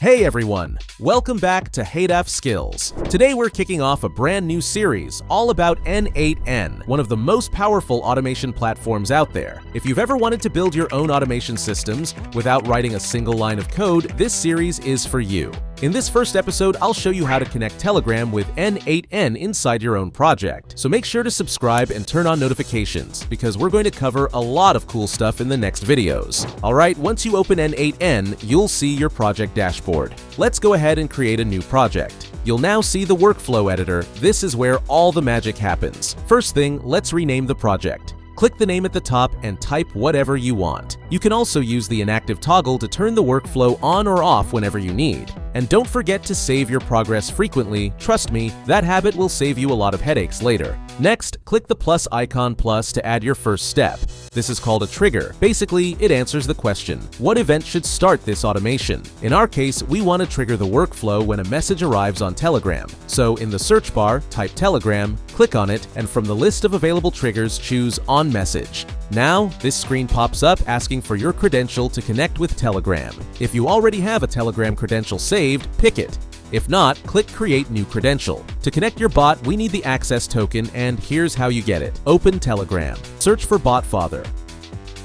Hey everyone! Welcome back to HADAF Skills. Today we're kicking off a brand new series all about n8n, one of the most powerful automation platforms out there. If you've ever wanted to build your own automation systems without writing a single line of code, this series is for you. In this first episode, I'll show you how to connect Telegram with n8n inside your own project. So make sure to subscribe and turn on notifications, because we're going to cover a lot of cool stuff in the next videos. Alright, once you open n8n, you'll see your project dashboard. Let's go ahead and create a new project. You'll now see the workflow editor. This is where all the magic happens. First thing, let's rename the project. Click the name at the top and type whatever you want. You can also use the inactive toggle to turn the workflow on or off whenever you need. And don't forget to save your progress frequently. Trust me, that habit will save you a lot of headaches later. Next, click the plus icon to add your first step. This is called a trigger. Basically, it answers the question, what event should start this automation? In our case, we want to trigger the workflow when a message arrives on Telegram. So in the search bar, type Telegram, click on it, and from the list of available triggers, choose On Message. Now, this screen pops up asking for your credential to connect with Telegram. If you already have a Telegram credential saved, pick it. If not, click Create New Credential. To connect your bot, we need the access token, and here's how you get it. Open Telegram. Search for BotFather.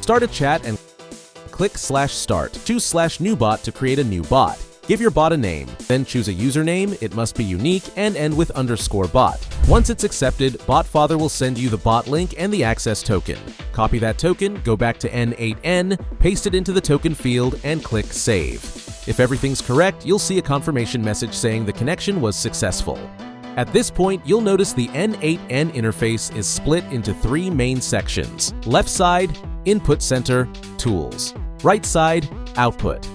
Start a chat and click /start. Choose /newbot to create a new bot. Give your bot a name, then choose a username. It must be unique and end with _bot. Once it's accepted, BotFather will send you the bot link and the access token. Copy that token, go back to n8n, paste it into the token field, and click Save. If everything's correct, you'll see a confirmation message saying the connection was successful. At this point, you'll notice the n8n interface is split into three main sections. Left side, Input Center, Tools. Right side, Output.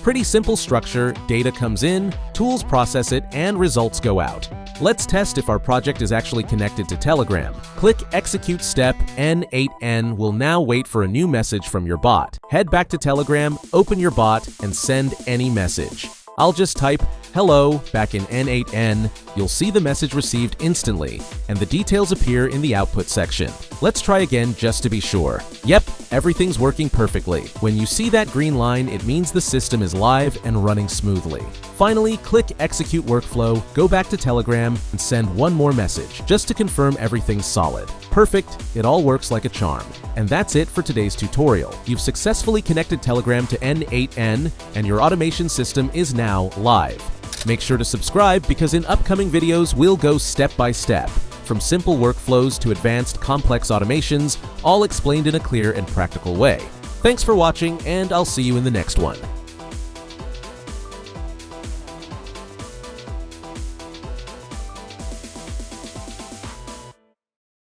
Pretty simple structure. Data comes in, tools process it, and results go out. Let's test if our project is actually connected to Telegram. Click Execute Step. n8n will now wait for a new message from your bot. Head back to Telegram, open your bot, and send any message. I'll just type hello back in n8n. You'll see the message received instantly, and the details appear in the output section. Let's try again just to be sure. Yep, everything's working perfectly. When you see that green line, it means the system is live and running smoothly. Finally, click Execute Workflow, go back to Telegram, and send one more message, just to confirm everything's solid. Perfect, it all works like a charm. And that's it for today's tutorial. You've successfully connected Telegram to n8n, and your automation system is now live. Make sure to subscribe, because in upcoming videos we'll go step by step, from simple workflows to advanced complex automations, all explained in a clear and practical way. Thanks for watching, and I'll see you in the next one.